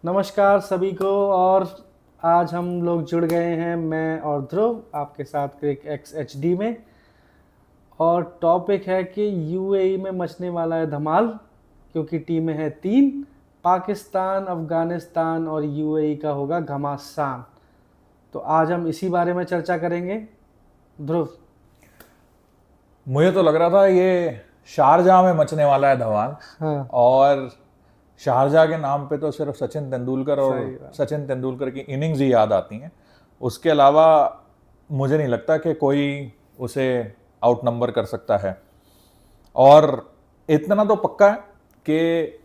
नमस्कार सभी को। और आज हम लोग जुड़ गए हैं, मैं और ध्रुव आपके साथ क्रिक एक्स एच डी में। और टॉपिक है कि यूएई में मचने वाला है धमाल, क्योंकि टीमें हैं 3, पाकिस्तान, अफगानिस्तान और यूएई का होगा घमासान। तो आज हम इसी बारे में चर्चा करेंगे। ध्रुव, मुझे तो लग रहा था ये शारजाह में मचने वाला है धमाल। हाँ और शारजाह के नाम पे तो सिर्फ सचिन तेंदुलकर और सही बात। सचिन तेंदुलकर की इनिंग्स ही याद आती हैं। उसके अलावा मुझे नहीं लगता कि कोई उसे आउट नंबर कर सकता है। और इतना तो पक्का है कि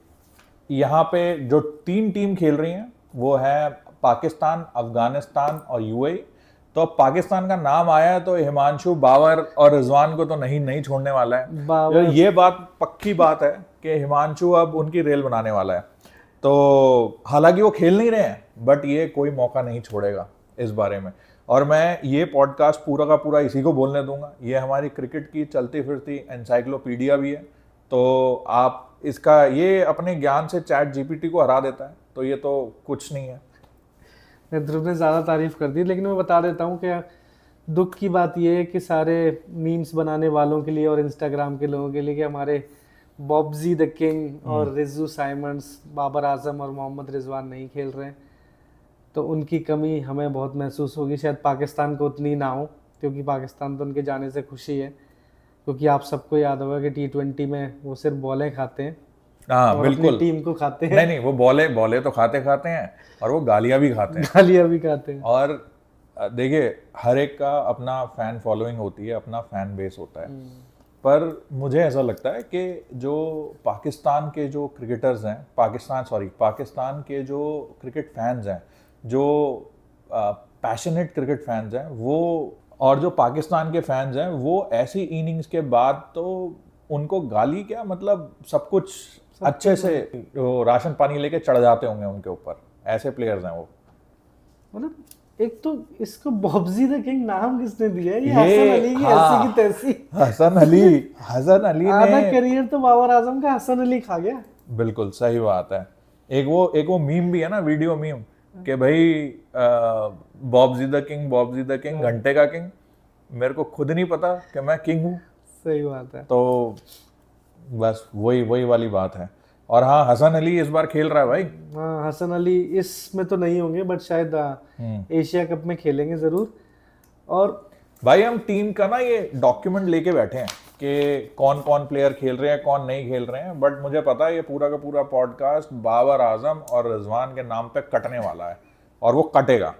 यहाँ पे जो 3 टीम खेल रही हैं वो है पाकिस्तान, अफगानिस्तान और यूएई। तो अब पाकिस्तान का नाम आया है तो हिमांशु, बाबर और रिजवान को तो नहीं छोड़ने वाला है। बाबर, ये बात पक्की बात है कि हिमांशु अब उनकी रेल बनाने वाला है। तो हालांकि वो खेल नहीं रहे हैं बट ये कोई मौका नहीं छोड़ेगा इस बारे में। और मैं ये पॉडकास्ट पूरा का पूरा इसी को बोलने दूंगा। ये हमारी क्रिकेट की चलती फिरती एनसाइक्लोपीडिया भी है। तो आप इसका ये अपने ज्ञान से चैट जीपीटी को हरा देता है, तो ये तो कुछ नहीं है। ध्रुव ने ज़्यादा तारीफ कर दी, लेकिन मैं बता देता हूँ कि दुख की बात यह है कि सारे मीम्स बनाने वालों के लिए और इंस्टाग्राम के लोगों के लिए कि हमारे बॉब्जी द किंग और रिजू साइमंड्स, बाबर आजम और मोहम्मद रिजवान नहीं खेल रहे हैं, तो उनकी कमी हमें बहुत महसूस होगी। शायद पाकिस्तान को उतनी ना हो, क्योंकि पाकिस्तान तो उनके जाने से खुशी है, क्योंकि आप सबको याद होगा कि T20 में वो सिर्फ बॉलें खाते हैं हाँ और अपनी बिल्कुल। टीम को खाते हैं। नहीं, वो बॉले तो खाते हैं और वो गालियां भी खाते हैं। गालियाँ भी खाते हैं। और देखिए, हर एक का अपना फैन फॉलोइंग होती है, अपना फैन बेस होता है। पर मुझे ऐसा लगता है कि जो पाकिस्तान के जो क्रिकेटर्स हैं, पाकिस्तान के जो क्रिकेट फैंस हैं, जो पैशनेट क्रिकेट फैंस हैं, वो और जो पाकिस्तान के फैंस हैं, वो ऐसी इनिंग्स के बाद तो उनको गाली क्या, मतलब सब कुछ अच्छे से वो राशन पानी लेके चढ़ जाते होंगे उनके ऊपर। ऐसे प्लेयर्स हैं वो। मतलब एक तो इसको बॉब्जी द किंग नाम किसने दिया है? ये हसन अली की ऐसी की तैसी। हसन अली आधा ने करियर तो बाबर आजम का हसन अली खा गया। बिल्कुल सही बात है। एक वो मीम भी है ना, वीडियो मीम, कि भाई बॉब्जी द किंग, घंटे का किंग। मेरे को खुद नहीं पता कि मैं किंग हूँ। सही बात है। तो बस वही वाली बात है। और हाँ, हसन अली इस बार खेल रहा है भाई। हाँ, हसन अली इसमें तो नहीं होंगे, बट शायद एशिया कप में खेलेंगे जरूर। और भाई हम टीम का ना ये डॉक्यूमेंट लेके बैठे हैं कि कौन कौन प्लेयर खेल रहे हैं, कौन नहीं खेल रहे हैं। बट मुझे पता है ये पूरा का पूरा पॉडकास्ट बाबर आजम और रिजवान के नाम पे कटने वाला है, और वो कटेगा।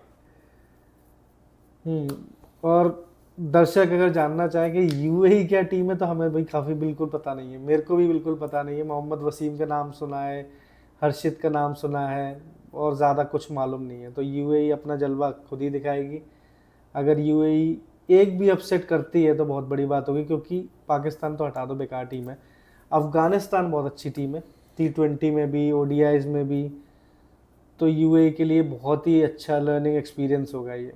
और दर्शक अगर जानना चाहे कि यूएई क्या टीम है, तो हमें भाई काफ़ी बिल्कुल पता नहीं है। मेरे को भी बिल्कुल पता नहीं है। मोहम्मद वसीम का नाम सुना है, हर्षित का नाम सुना है, और ज़्यादा कुछ मालूम नहीं है। तो यूएई अपना जलवा खुद ही दिखाएगी। अगर यूएई एक भी अपसेट करती है तो बहुत बड़ी बात होगी, क्योंकि पाकिस्तान तो हटा दो, बेकार टीम है। अफगानिस्तान बहुत अच्छी टीम है, T20 में भी, ODIs में भी। तो यूएई के लिए बहुत ही अच्छा लर्निंग एक्सपीरियंस होगा ये।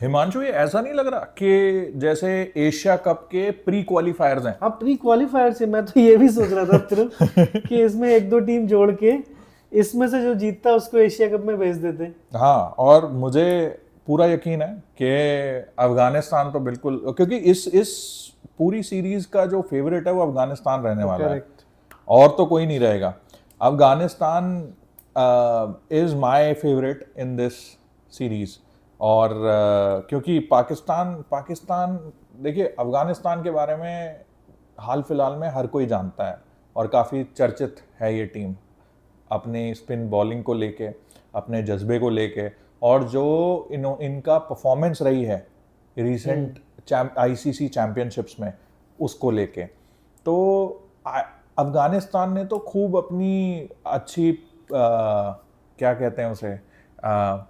हिमांशु, ये ऐसा नहीं लग रहा कि जैसे एशिया कप के प्री क्वालिफायर्स हैं? हाँ, प्री क्वालिफायर से मैं तो ये भी सोच रहा था सिर्फ कि इसमें 1-2 टीम जोड़ के इसमें से जो जीतता उसको एशिया कप में भेज देते। हाँ, और मुझे पूरा यकीन है कि अफगानिस्तान तो बिल्कुल, क्योंकि इस पूरी सीरीज का जो फेवरेट है वो अफगानिस्तान रहने वाला है, और तो कोई नहीं रहेगा। Afghanistan is my favourite in this series. और क्योंकि पाकिस्तान देखिए, अफगानिस्तान के बारे में हाल फिलहाल में हर कोई जानता है और काफ़ी चर्चित है ये टीम, अपनी स्पिन बॉलिंग को लेके, अपने जज्बे को लेके, और जो इनका परफॉर्मेंस रही है रिसेंट आईसीसी चैंपियनशिप्स में, उसको लेके। तो अफगानिस्तान ने तो खूब अपनी अच्छी क्या कहते हैं उसे,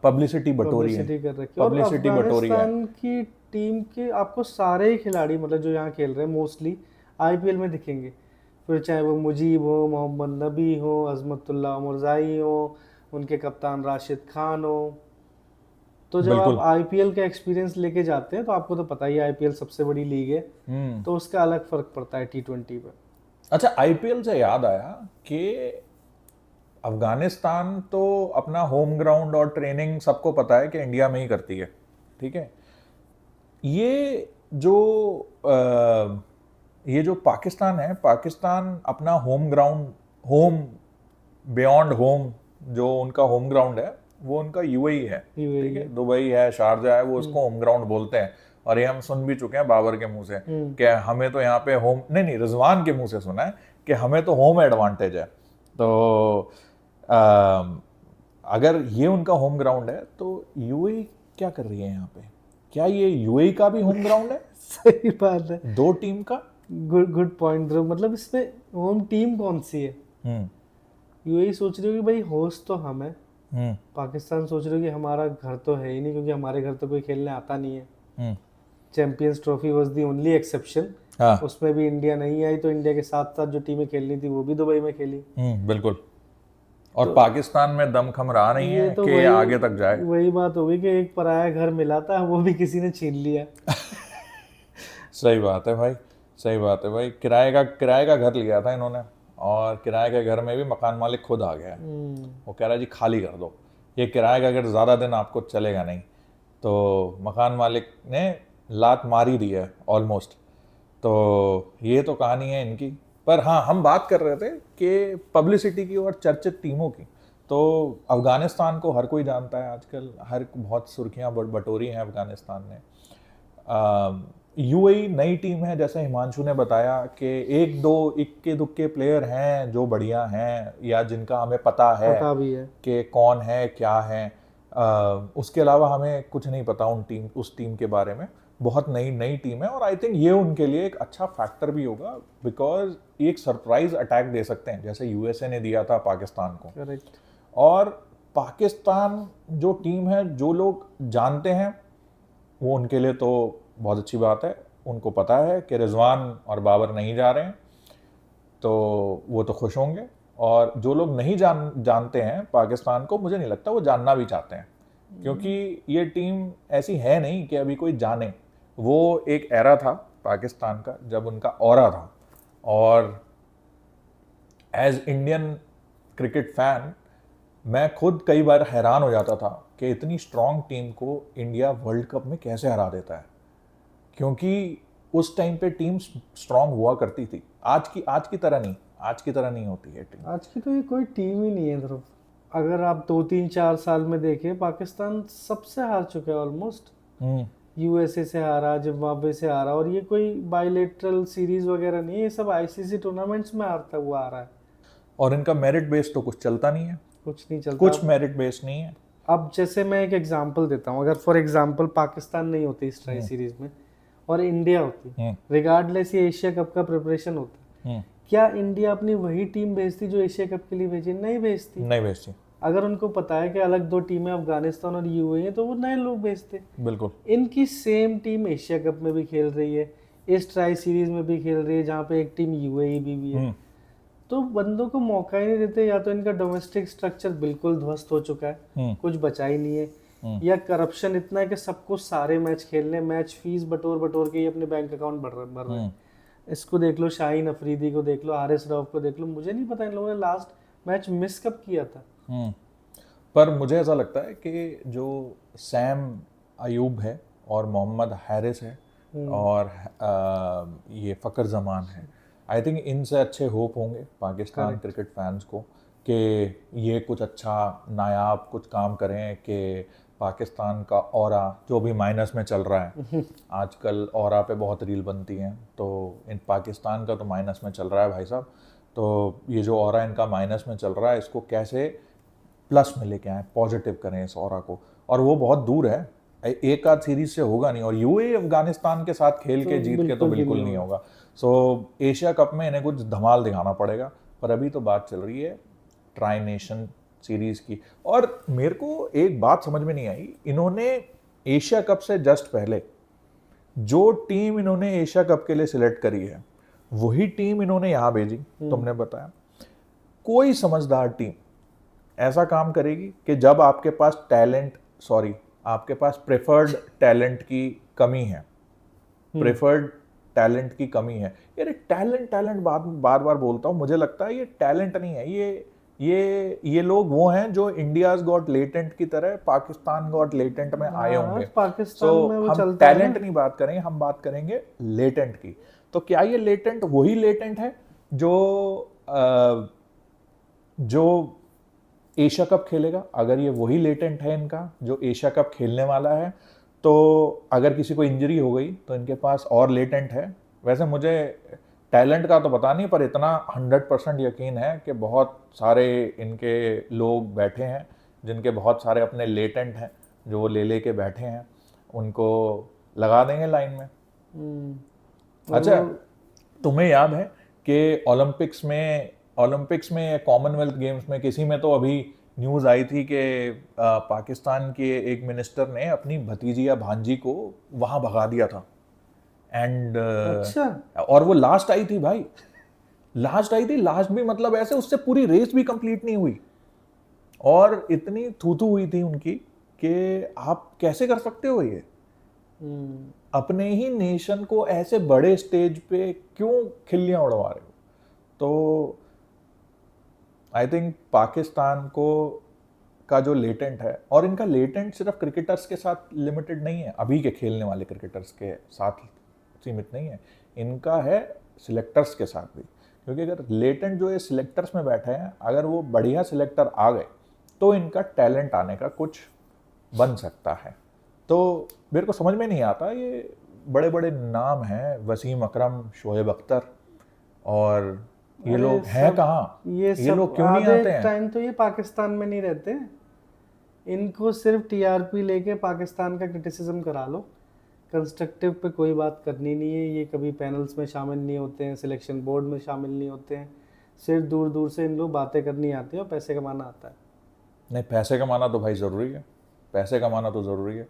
पब्लिसिटी बटोरी है, पब्लिसिटी बटोरी है। अफगानिस्तान की टीम के आपको सारे ही खिलाड़ी, मतलब जो यहाँ खेल रहे हैं, मोस्टली आईपीएल में दिखेंगे। फिर चाहे वो मुजीब हो, मोहम्मद नबी हो, अजमतुल्लाह मुरजाई हो, उनके कप्तान राशिद खान हो। तो जब आप आईपीएल का एक्सपीरियंस लेके जाते हैं, तो आपको तो पता ही है आईपीएल सबसे बड़ी लीग है, तो उसका अलग फर्क पड़ता है T20 पे। अच्छा, आईपीएल से याद आया कि अफगानिस्तान तो अपना होम ग्राउंड और ट्रेनिंग सबको पता है कि इंडिया में ही करती है, ठीक है। ये जो ये जो पाकिस्तान है, पाकिस्तान अपना home ground, home beyond home, जो उनका होम ग्राउंड है वो उनका यूएई है, ठीक है। दुबई है, शारजा है, वो उसको होम ग्राउंड बोलते हैं। और ये हम सुन भी चुके हैं बाबर के मुंह से कि हमें तो यहाँ पे होम, नहीं रिजवान के मुंह से सुना है कि हमें तो होम एडवांटेज है। तो अगर ये उनका होम ग्राउंड है तो यूएई क्या कर रही है यहाँ पे? क्या ये यूएई का भी होम ग्राउंड है? सही बात है, 2 टीम का। गुड गुड पॉइंट ध्रुव। मतलब इसमें होम टीम कौन सी है? यूएई सोच रही हो कि भाई होस्ट तो हम है, पाकिस्तान सोच रही हो कि हमारा घर तो है ही नहीं, क्योंकि हमारे घर तो कोई खेलने आता नहीं है। Champions trophy was the only exception, उसमें भी इंडिया नहीं आई, तो इंडिया के साथ साथ जो टीमें खेलनी थी वो भी दुबई में खेली। बिल्कुल। और तो पाकिस्तान में दमखम रहा नहीं है तो कि आगे तक जाए। वही बात हो गई कि एक पराया घर मिला था, वो भी किसी ने छीन लिया। सही बात है भाई, सही बात है भाई। किराए का घर लिया था इन्होंने, और किराए के घर में भी मकान मालिक खुद आ गया है। वो कह रहा है जी खाली कर दो, ये किराए का घर ज़्यादा दिन आपको चलेगा नहीं। तो मकान मालिक ने लात मारी दी है ऑलमोस्ट। तो ये तो कहानी है इनकी। पर हाँ, हम बात कर रहे थे कि पब्लिसिटी की और चर्चित टीमों की। तो अफ़गानिस्तान को हर कोई जानता है आजकल, हर बहुत सुर्खियाँ बटोरी हैं अफ़गानिस्तान ने। यूएई नई टीम है, जैसे हिमांशु ने बताया कि 1-2 इक्के दुक्के प्लेयर हैं जो बढ़िया हैं, या जिनका हमें पता है कि कौन है क्या है। उसके अलावा हमें कुछ नहीं पता उस टीम के बारे में। बहुत नई टीम है, और आई थिंक ये उनके लिए एक अच्छा फैक्टर भी होगा, बिकॉज ये एक सरप्राइज अटैक दे सकते हैं जैसे यूएसए ने दिया था पाकिस्तान को। करेक्ट। और पाकिस्तान जो टीम है, जो लोग जानते हैं वो उनके लिए तो बहुत अच्छी बात है। उनको पता है कि रिजवान और बाबर नहीं जा रहे हैं, तो वो तो खुश होंगे। और जो लोग नहीं जानते हैं पाकिस्तान को, मुझे नहीं लगता वो जानना भी चाहते हैं, क्योंकि ये टीम ऐसी है नहीं कि अभी कोई जाने। वो एक एरा था पाकिस्तान का जब उनका ऑरा था, और एज इंडियन क्रिकेट फैन मैं खुद कई बार हैरान हो जाता था कि इतनी स्ट्रॉन्ग टीम को इंडिया वर्ल्ड कप में कैसे हरा देता है, क्योंकि उस टाइम पे टीम स्ट्रॉन्ग हुआ करती थी। आज की तरह नहीं होती है टीम। आज की तो ये कोई टीम ही नहीं है ध्रुव। अगर आप 2-3-4 साल में देखें, पाकिस्तान सबसे हार चुका है ऑलमोस्ट। यूएसए से हारा, जिम्बाब्वे से हारा, और ये कोई बायलैटरल सीरीज वगैरह नहीं है, ये सब आईसीसी टूर्नामेंट्स में हारता हुआ आ रहा है। और इनका मेरिट बेस तो कुछ चलता नहीं है, कुछ नहीं चलता, कुछ मेरिट बेस नहीं है। अब जैसे मैं एक एग्जांपल देता हूँ, अगर फॉर एग्जांपल पाकिस्तान नहीं होती इस ट्राई सीरीज में और इंडिया होती, रिगार्डलेस ये एशिया कप का प्रिपरेशन होता, क्या इंडिया अपनी वही टीम भेजती जो एशिया कप के लिए भेजी? नहीं भेजती। अगर उनको पता है कि अलग 2 टीमें अफगानिस्तान और यूएई हैं, तो वो नए लोग भेजते। बिल्कुल। इनकी सेम टीम एशिया कप में भी खेल रही है, इस ट्राई सीरीज में भी खेल रही है, जहाँ पे एक टीम यूएई भी है। तो बंदों को मौका ही नहीं देते, या तो इनका डोमेस्टिक स्ट्रक्चर बिल्कुल ध्वस्त हो चुका है, कुछ बचा ही नहीं है, या करप्शन इतना है कि सबको सारे मैच खेलने, मैच फीस बटोर के ही अपने बैंक अकाउंट भर रहे हैं। इसको देख लो, शाहीन अफरीदी को देख लो, हारिस रऊफ को देख लो, मुझे नहीं पता इन लोगों ने लास्ट मैच मिस कब किया था। पर मुझे ऐसा लगता है कि जो सैम अयूब है और मोहम्मद हारिस है और ये फ़खर जमान है, आई थिंक इनसे अच्छे होप होंगे पाकिस्तान क्रिकेट फैंस को कि ये कुछ अच्छा नायाब कुछ काम करें, कि पाकिस्तान का ऑरा जो भी माइनस में चल रहा है आजकल, ऑरा पे बहुत रील बनती हैं, तो इन पाकिस्तान का तो माइनस में चल रहा है भाई साहब। तो ये जो ऑरा इनका माइनस में चल रहा है, इसको कैसे प्लस में लेके आए, पॉजिटिव करें इस ऑरा को। और वो बहुत दूर है, एक आध सीरीज से होगा नहीं, और यूएई अफगानिस्तान के साथ खेल के जीत के तो बिल्कुल नहीं होगा। सो एशिया कप में इन्हें कुछ धमाल दिखाना पड़ेगा। पर अभी तो बात चल रही है ट्राई नेशन सीरीज की। और मेरे को एक बात समझ में नहीं आई, इन्होंने एशिया कप से जस्ट पहले जो टीम इन्होंने एशिया कप के लिए सिलेक्ट करी है, वही टीम इन्होंने यहाँ भेजी। तुमने बताया कोई समझदार टीम ऐसा काम करेगी कि जब आपके पास आपके पास प्रेफर्ड टैलेंट की कमी है, प्रेफर्ड टैलेंट की कमी है। यार टैलेंट बार बार बोलता हूँ, मुझे लगता है ये टैलेंट नहीं है, ये लोग वो हैं जो इंडियाज गॉट लेटेंट की तरह पाकिस्तान गॉट लेटेंट में आए होंगे। पाकिस्तान में वो हम चलता है टैलेंट नहीं बात करेंगे, हम बात करेंगे लेटेंट की। तो क्या ये लेटेंट वही लेटेंट है जो एशिया कप खेलेगा? अगर ये वही लेटेंट है इनका जो एशिया कप खेलने वाला है, तो अगर किसी को इंजरी हो गई तो इनके पास और लेटेंट है। वैसे मुझे टैलेंट का तो पता नहीं, पर इतना 100% यकीन है कि बहुत सारे इनके लोग बैठे हैं जिनके बहुत सारे अपने लेटेंट हैं जो वो ले के बैठे हैं, उनको लगा देंगे लाइन में। अच्छा, तुम्हें याद है कि ओलंपिक्स में कॉमनवेल्थ गेम्स में किसी में तो अभी न्यूज़ आई थी कि पाकिस्तान के एक मिनिस्टर ने अपनी भतीजी या भांजी को वहाँ भगा दिया था। एंड अच्छा, और वो लास्ट आई थी भाई, लास्ट भी मतलब ऐसे उससे पूरी रेस भी कंप्लीट नहीं हुई, और इतनी थू हुई थी उनकी कि आप कैसे कर सकते हो ये? अपने ही नेशन को ऐसे बड़े स्टेज पे क्यों खिल्लियां उड़वा रहे हो? तो आई थिंक पाकिस्तान का जो लेटेंट है, और इनका लेटेंट सिर्फ क्रिकेटर्स के साथ लिमिटेड नहीं है, अभी के खेलने वाले क्रिकेटर्स के साथ सीमित नहीं है, इनका है सिलेक्टर्स के साथ भी। क्योंकि अगर लेटेंट जो है सिलेक्टर्स में बैठे हैं, अगर वो बढ़िया सिलेक्टर आ गए तो इनका टैलेंट आने का कुछ बन सकता है। तो मेरे को समझ में नहीं आता, ये बड़े बड़े नाम हैं, वसीम अकरम, शोएब अख्तर, और ये लोग हैं कहाँ? ये लोग क्यों नहीं आते हैं? टाइम तो ये पाकिस्तान में नहीं रहते, इनको सिर्फ टीआरपी लेके पाकिस्तान का क्रिटिसिज्म करा लो, कंस्ट्रक्टिव पे कोई बात करनी नहीं है। ये कभी पैनल्स में शामिल नहीं होते हैं, सिलेक्शन बोर्ड में शामिल नहीं होते हैं, सिर्फ दूर दूर से इन लोग बातें करनी आती है और पैसे कमाना आता है। नहीं, पैसे कमाना तो भाई ज़रूरी है, पैसे कमाना तो ज़रूरी है,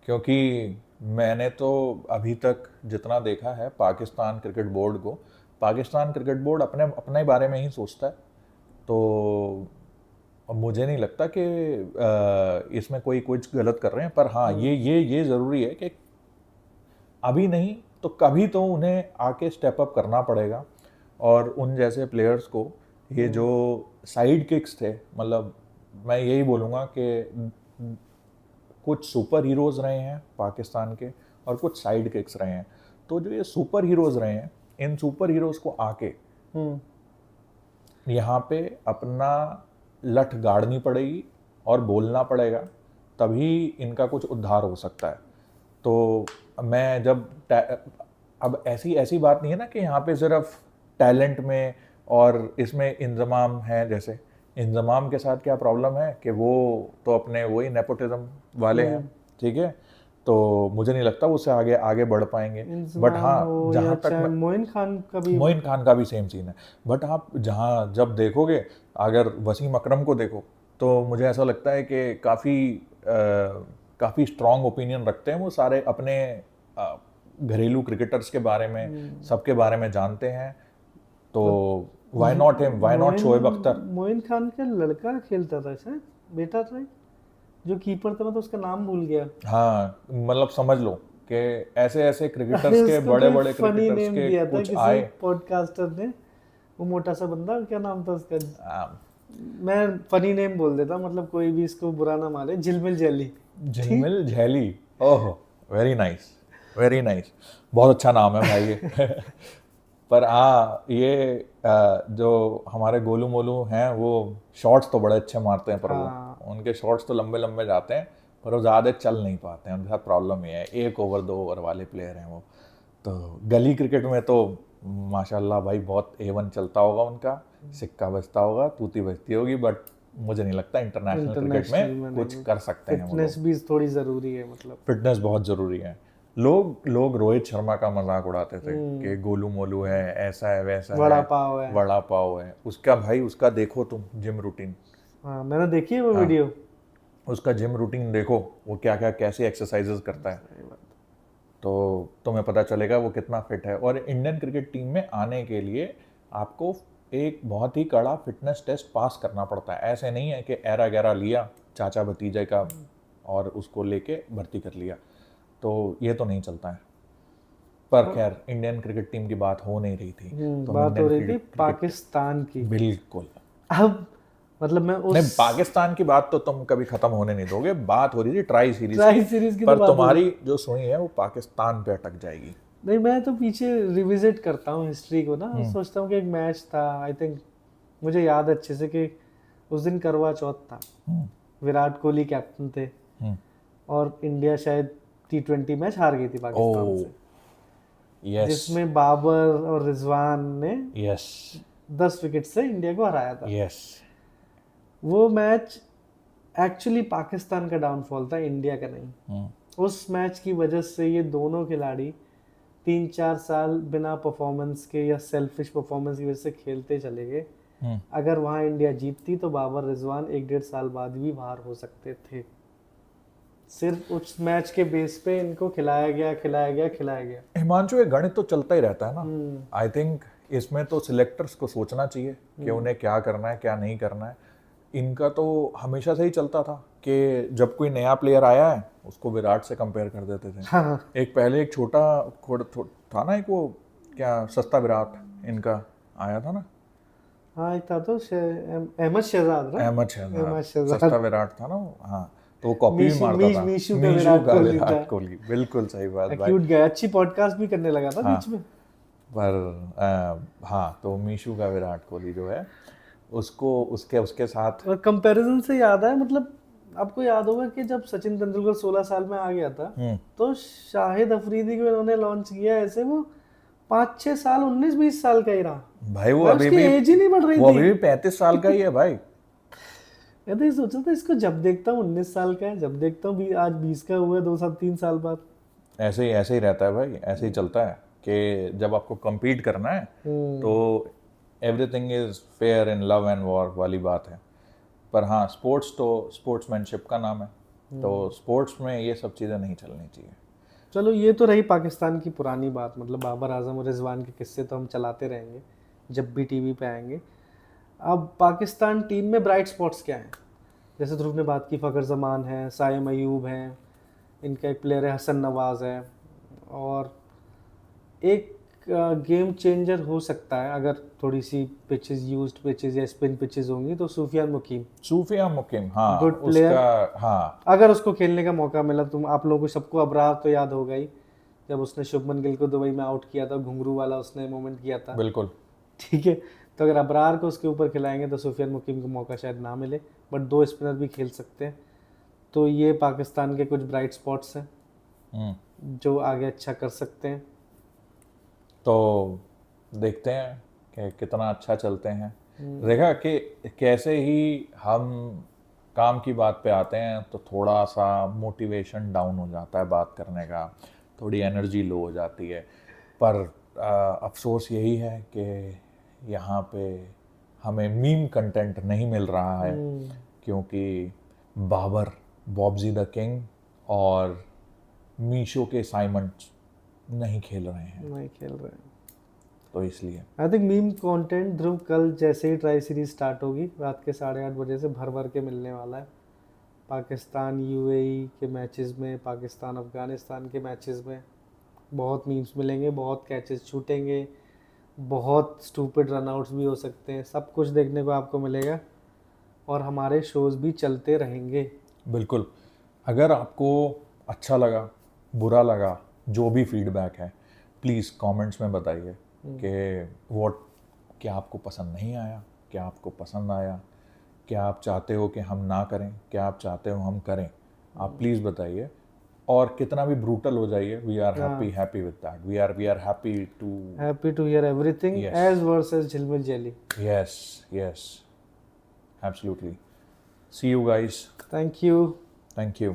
क्योंकि मैंने तो अभी तक जितना देखा है पाकिस्तान क्रिकेट बोर्ड को, पाकिस्तान क्रिकेट बोर्ड अपने ही बारे में ही सोचता है। तो मुझे नहीं लगता कि इसमें कोई कुछ गलत कर रहे हैं। पर हाँ, ये ज़रूरी है कि अभी नहीं तो कभी तो उन्हें आके स्टेप अप करना पड़ेगा, और उन जैसे प्लेयर्स को ये जो साइड किक्स थे, मतलब मैं यही बोलूँगा कि कुछ सुपर हीरोज़ रहे हैं पाकिस्तान के और कुछ साइड किक्स रहे हैं। तो जो ये सुपर हीरोज़ रहे हैं, इन सुपर हीरोज़ को आके यहाँ पे अपना लठ गाड़नी पड़ेगी और बोलना पड़ेगा, तभी इनका कुछ उद्धार हो सकता है। तो मैं अब ऐसी बात नहीं है ना कि यहाँ पे सिर्फ टैलेंट में और इसमें इंजमाम है। जैसे इंजमाम के साथ क्या प्रॉब्लम है कि वो तो अपने वही नेपोटिज्म वाले हैं, ठीक है, तो मुझे नहीं लगता उससे आगे बढ़ पाएंगे। बट हाँ, जहाँ तक मोइन खान का भी सेम सीन है। बट आप जब देखोगे, अगर वसीम अकरम को देखो, तो मुझे ऐसा लगता है कि काफ़ी स्ट्रॉन्ग ओपिनियन रखते हैं वो सारे, अपने घरेलू क्रिकेटर्स के बारे में, सबके बारे में जानते हैं। तो why not him, why not Shoaib Akhtar? Moin Khan का लड़का खेलता था शायद, बेटा था जो कीपर था, मैं तो उसका नाम भूल गया। हाँ, मतलब समझ लो कि ऐसे क्रिकेटर्स के बड़े क्रिकेटर्स के कुछ आए। पॉडकास्टर ने, वो मोटा सा बंदा, क्या नाम था उसका? मैं फनी नेम बोल देता, मतलब कोई भी इसको बुरा ना माने। झिलमिल झैली। ओह, वेरी नाइस, वेरी नाइस, बहुत अच्छा नाम है भाई ये। पर ये जो हमारे गोलू मोलू हैं, वो शॉट्स तो बड़े अच्छे मारते हैं, पर वो उनके शॉट्स तो लंबे लंबे जाते हैं, पर वो ज़्यादा चल नहीं पाते हैं। उनके साथ प्रॉब्लम ये है, 1 ओवर 2 ओवर वाले प्लेयर हैं वो। तो गली क्रिकेट में तो माशाल्लाह भाई बहुत A1 चलता होगा उनका, सिक्का बजता होगा, तूती बजती होगी, बट मुझे नहीं लगता इंटरनेशनल क्रिकेट में कुछ कर सकते हैं। फिटनेस भी थोड़ी ज़रूरी है, मतलब फिटनेस बहुत ज़रूरी है। लोग रोहित शर्मा का मजाक उड़ाते थे कि गोलू मोलू है, ऐसा है, वैसा है, वड़ा पाव है। उसका भाई, उसका देखो तुम जिम रूटीन। हाँ, मैंने देखी है वो वीडियो। उसका जिम रूटीन देखो, वो कैसे एक्सरसाइजेस करता है, तो तुम्हें पता चलेगा वो कितना फिट है। और इंडियन क्रिकेट टीम में आने के लिए आपको एक बहुत ही कड़ा फिटनेस टेस्ट पास करना पड़ता है। ऐसे नहीं है कि एरा गैरा लिया चाचा भतीजे का और उसको लेके भर्ती कर लिया, तो ये तो नहीं चलता है। पर खैर, इंडियन क्रिकेट टीम की बात हो नहीं रही थी, तो बात हो रही थी पाकिस्तान की। बिल्कुल। अब मतलब मैं नहीं, पाकिस्तान की बात तो तुम कभी खत्म होने नहीं दोगे, बात हो रही थी ट्राई सीरीज की पर तो बात तुम्हारी जो सुई है वो पाकिस्तान पे अटक जाएगी। नहीं, मैं तो पीछे रिविजिट करता हूँ हिस्ट्री को ना, सोचता हूँ कि एक मैच था, आई थिंक मुझे याद है अच्छे से कि उस दिन करवा चौथ था, विराट कोहली कैप्टन थे और इंडिया शायद T20 मैच हार गई थी पाकिस्तान से, यस जिसमें बाबर और रिजवान ने यस 10 विकेट से इंडिया को हराया था। यस वो मैच एक्चुअली पाकिस्तान का डाउनफॉल था, इंडिया का नहीं। उस मैच की वजह से ये दोनों खिलाड़ी 3-4 साल बिना परफॉर्मेंस के या सेल्फिश परफॉर्मेंस की वजह से खेलते चले गए। अगर वहाँ इंडिया जीतती तो बाबर रिजवान 1-1.5 साल बाद भी बाहर हो सकते थे। सिर्फ उस मैच के बेस पे इनको खिलाया गया। हिमांशु, ये गणित तो चलता ही रहता है ना। आई थिंक इसमें तो सिलेक्टर्स को सोचना चाहिए कि उन्हें क्या करना है क्या नहीं करना है। इनका तो हमेशा से ही चलता था कि जब कोई नया प्लेयर आया है उसको विराट से कंपेयर कर देते थे। हाँ। एक पहले एक छोटा था ना, एक वो क्या सस्ता विराट इनका आया था ना। हाँ, एक था तो अहमद शहजाद ना, अहमद शहजाद सस्ता विराट था ना वो। हाँ, तो वो कॉपी भी मारता था। मीशू का विराट कोहली, बिल्कुल सही बात भाई। क्यूट गया, अच्छी पॉडकास्ट भी करने लगा था बीच में। पर हाँ, तो मीशू का विराट कोहली जो है उसको उसके साथ और कंपैरिजन से याद है, मतलब आपको याद होगा कि जब सचिन तेंदुलकर 16 साल में आ गया था तो शाहिद अफरीदी को इन्होंने लॉन्च किया ऐसे, वो 5-6 साल 19-20 साल का ही रहा भाई। वो अभी भी एज ही नहीं बढ़ रही थी, वो अभी भी 35 साल का ही है भाई। मैं तो ये सोचा था इसको जब देखता हूँ 19 साल का है, जब देखता हूँ आज 20 का हुआ 2-3 साल बाद। ऐसे ही रहता है भाई, ऐसे ही चलता है कि जब आपको compete करना है तो everything is fair in love and war वाली बात है। पर हाँ, स्पोर्ट्स तो स्पोर्ट्समैनशिप का नाम है, तो स्पोर्ट्स में ये सब चीज़ें नहीं चलनी चाहिए। चलो, ये तो रही पाकिस्तान की पुरानी बात, मतलब बाबर आजम और रिजवान के किस्से तो हम चलाते रहेंगे जब भी टीवी पे आएंगे। अब पाकिस्तान टीम में ब्राइट स्पॉट्स क्या हैं? जैसे ध्रुव ने बात की, फ़खर जमान है, साइम अयूब हैं, इनका एक प्लेयर है हसन नवाज़ है, और एक गेम चेंजर हो सकता है अगर थोड़ी सी पिचेस, यूज्ड पिचेस या स्पिन पिचेस होंगी तो सूफियान मुकीम, हाँ, गुड प्लेयर। हाँ, अगर उसको खेलने का मौका मिला, तुम आप लोगों को सबको अबरार तो याद होगा ही, जब उसने शुभमन गिल को दुबई में आउट किया था, घुंघरू वाला उसने मोमेंट किया था, बिल्कुल ठीक है। तो अगर अबरार को उसके ऊपर खिलाएंगे तो सूफियान मुकीम को मौका शायद ना मिले, बट 2 स्पिनर भी खेल सकते हैं। तो ये पाकिस्तान के कुछ ब्राइट स्पॉट्स हैं जो आगे अच्छा कर सकते हैं। तो देखते हैं कि कितना अच्छा चलते हैं। देखा कि कैसे ही हम काम की बात पे आते हैं तो थोड़ा सा मोटिवेशन डाउन हो जाता है बात करने का, थोड़ी एनर्जी लो हो जाती है। पर अफसोस यही है कि यहाँ पे हमें मीम कंटेंट नहीं मिल रहा है, क्योंकि बाबर, बॉब्जी द किंग और मीशो के साइमन नहीं खेल रहे हैं, तो इसलिए आई थिंक मीम कंटेंट ध्रुव कल जैसे ही ट्राई सीरीज स्टार्ट होगी रात के 8:30 बजे से भर के मिलने वाला है। पाकिस्तान यूएई के मैचेस में, पाकिस्तान अफगानिस्तान के मैचेस में बहुत मीम्स मिलेंगे, बहुत कैचेस छूटेंगे, बहुत स्टूपिड रनआउट्स भी हो सकते हैं, सब कुछ देखने को आपको मिलेगा और हमारे शोज़ भी चलते रहेंगे। बिल्कुल। अगर आपको अच्छा लगा, बुरा लगा, जो भी फीडबैक है प्लीज़ कमेंट्स में बताइए कि क्या आपको पसंद नहीं आया, क्या आपको पसंद आया, क्या आप चाहते हो कि हम ना करें, क्या आप चाहते हो हम करें, आप प्लीज़ बताइए। और कितना भी ब्रूटल हो जाइए, we are happy with that, we are happy to hear everything as versus Jhilmil jelly. Yes absolutely. See you guys. Thank you.